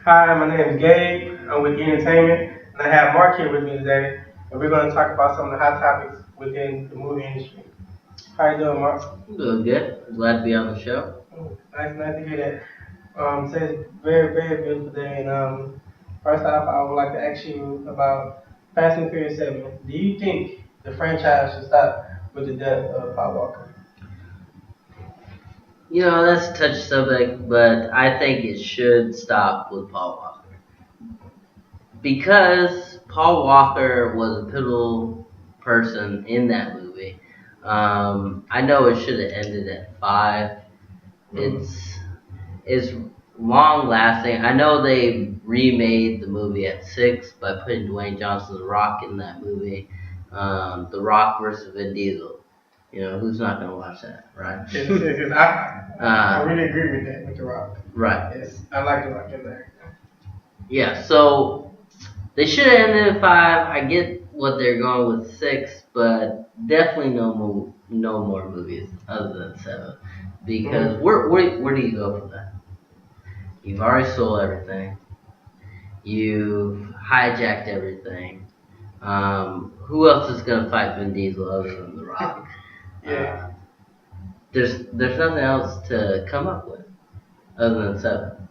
Hi, my name is Gabe. I'm with Entertainment, and I have Marc here with me today, and we're going to talk about some of the hot topics within the movie industry. How you doing, Marc? I'm doing good. Glad to be on the show. Nice to hear that. Today's a very, very beautiful day, and first off, I would like to ask you about Fast and Furious 7. Do you think the franchise should stop with the death of Paul Walker? That's a touchy subject, but I think it should stop with Paul Walker. Because Paul Walker was a pivotal person in that movie. I know it should have ended at 5. It's it's long lasting. I know they remade the movie at 6 by putting Dwayne Johnson's Rock in that movie. The Rock versus Vin Diesel. Who's not gonna watch that, right? I really agree with that, with The Rock. Right. Yes, I like The Rock in there. Yeah. So they should have ended at 5. I get what they're going with 6, but definitely no more movies other than 7. Because where do you go from that? You've already stole everything. You've hijacked everything. Who else is gonna fight Vin Diesel other than The Rock? Yeah. There's nothing else to come up with other than 7,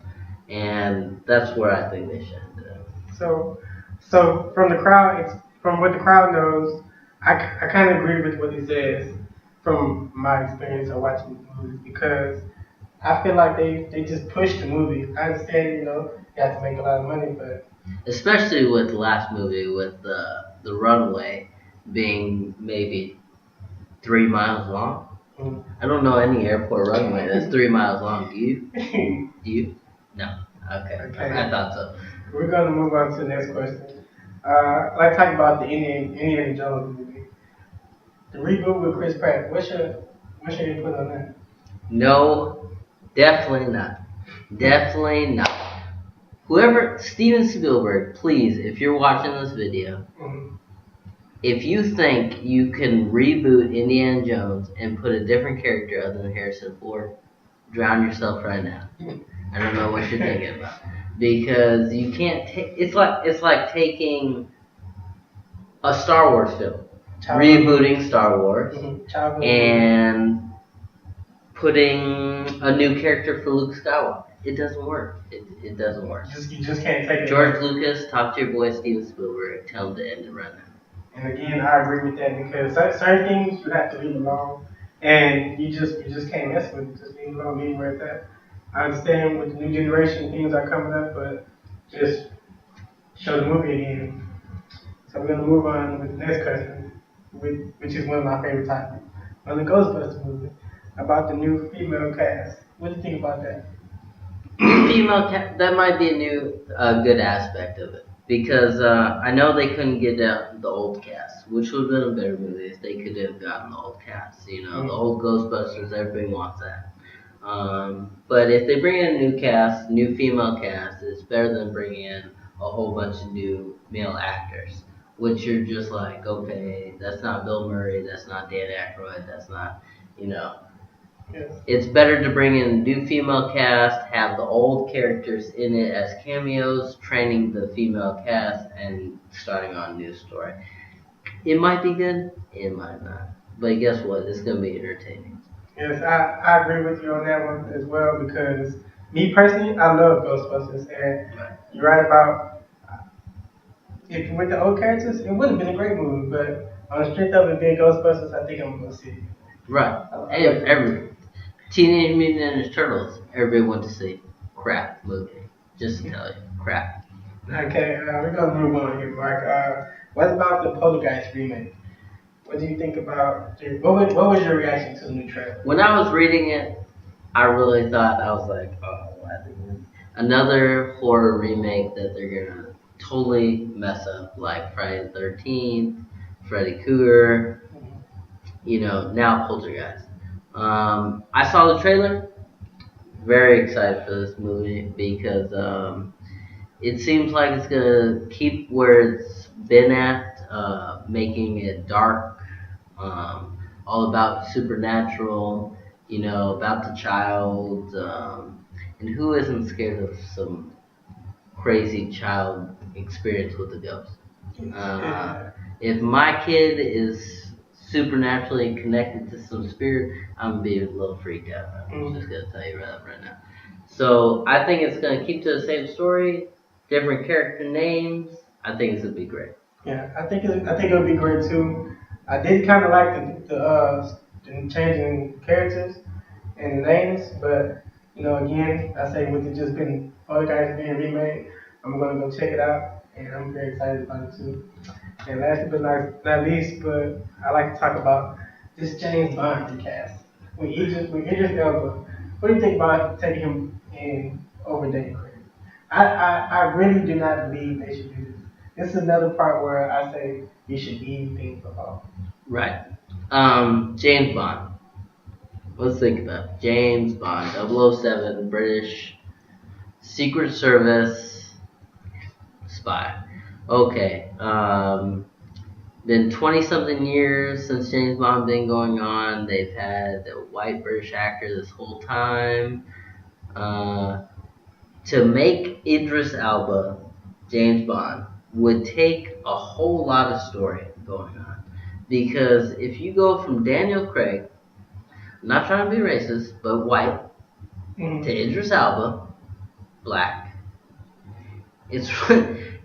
and that's where I think they should end it. So, so from the crowd, from what the crowd knows, I kind of agree with what he says from my experience of watching the movies because I feel like they just push the movie. I understand, you have to make a lot of money, but Especially with the last movie with the runway being maybe 3 miles long. mm, I don't know any airport runway that's 3 miles long. Do you? Do you? No. Okay. okay. I thought so. We're gonna move on to the next question. I'd like to talk about the Indiana Jones movie, the reboot with Chris Pratt. What's your input on that? No, definitely not. Definitely not. Whoever, Steven Spielberg, please, if you're watching this video, Mm-hmm. if you think you can reboot Indiana Jones and put a different character other than Harrison Ford, drown yourself right now. I don't know what you're thinking about because you can't take. It's like taking a Star Wars film, rebooting Star Wars, and putting a new character for Luke Skywalker. It doesn't work. It doesn't work. You just can't take it. George Lucas, talk to your boy Steven Spielberg. Tell him to end it right now. And again, I agree with that because certain things you have to leave alone, and you just can't mess with it. Just leave it alone, leave it where it's at. I understand with the new generation things are coming up, but just show the movie again. So we're gonna move on with the next question, which is one of my favorite topics on the Ghostbusters movie about the new female cast. What do you think about that? Female that might be a new good aspect of it because I know they couldn't get the old cast, which would have been a better movie if they could have gotten the old cast. The old Ghostbusters, everybody wants that. But if they bring in a new cast, new female cast, it's better than bringing in a whole bunch of new male actors, which you're just like, okay, that's not Bill Murray, that's not Dan Aykroyd, that's not, you know. Yes. It's better to bring in a new female cast, have the old characters in it as cameos, training the female cast, and starting on a new story. It might be good, it might not. But guess what? It's going to be entertaining. Yes, I agree with you on that one as well because me personally, I love Ghostbusters, and you're right about if with the old characters, it would have been a great movie, but on the strength of it being Ghostbusters, I think I'm gonna go see it. Right. Every Teenage Mutant Ninja Turtles, everybody went to see. Crap movie. Just to tell you, crap. Okay, we're gonna move on here, Marc. What about the Poltergeist remake? What do you think about? What was your reaction to the new trailer? When I was reading it, I really thought I was like, oh, I think another horror remake that they're gonna totally mess up, like Friday the 13th, Freddy Krueger, now Poltergeist. I saw the trailer. Very excited for this movie because it seems like it's gonna keep where it's been at, making it dark, all about supernatural, about the child, and who isn't scared of some crazy child experience with the ghost. Uh, Yeah. if my kid is supernaturally connected to some spirit, I'm gonna be a little freaked out. I'm just gonna tell you right now. So I think it's gonna keep to the same story, different character names. I think it's gonna be great. Yeah, I think it'll be great too. I did kind of like the changing characters and the names, but you know, again, I say with it just been other guys being remade, I'm gonna go check it out, and I'm very excited about it too. And last but not least, but I like to talk about this James Bond recast. With Idris Elba, what do you think about taking him in over Daniel Craig? I really do not believe they should do this. This is another part where I say you should leave things alone. Right. James Bond. Let's think about it. James Bond, 007, British Secret Service spy. Okay. Been 20 something years since James Bond been going on. They've had a white British actor this whole time. Uh, to make Idris Elba James Bond would take a whole lot of story going on. Because if you go from Daniel Craig, I'm not trying to be racist, but white, to Mm-hmm. Idris Elba, black, it's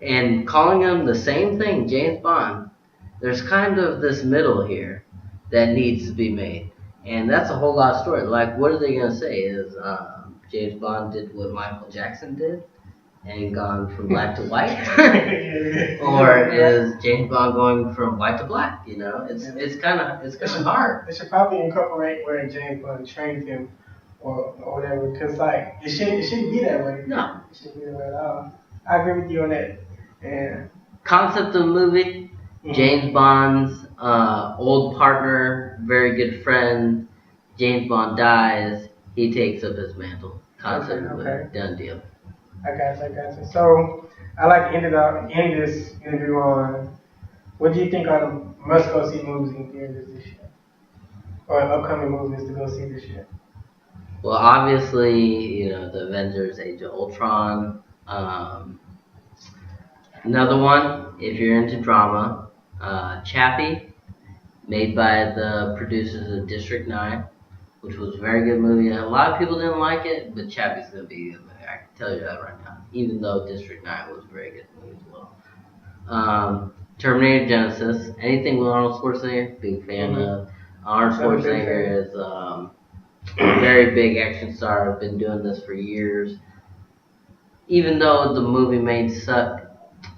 and calling him the same thing, James Bond, there's kind of this middle here that needs to be made. And that's a whole lot of story. Like, what are they going to say? Is James Bond did what Michael Jackson did and gone from black to white? Or is James Bond going from white to black? You know, it's kind of hard. They should probably incorporate where James Bond trained him or whatever, because like it shouldn't be that way. No. It shouldn't be that way at all. I agree with you on that. And Concept of the movie, James Bond's old partner, very good friend. James Bond dies. He takes up his mantle. Concept of the movie, done deal. I got you. So I like to end this interview on what do you think are the must go see movies in theaters this year? Or upcoming movies to go see this year? Well, obviously, you know, the Avengers: Age of Ultron. Another one, if you're into drama, Chappie, made by the producers of District 9, which was a very good movie. And a lot of people didn't like it, but Chappie's gonna be a good movie. I can tell you that right now. Even though District 9 was a very good movie as well. Terminator Genesis, anything with Arnold Schwarzenegger, big fan of. Arnold Schwarzenegger is a very big action star. I've been doing this for years. Even though the movie may suck,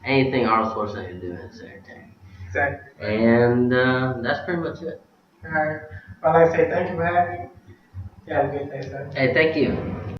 anything Arnold Schwarzenegger doing is entertaining. Exactly. And that's pretty much it. All right. Well, I'd like to say thank you for having me. You have a good day, sir. Hey, thank you.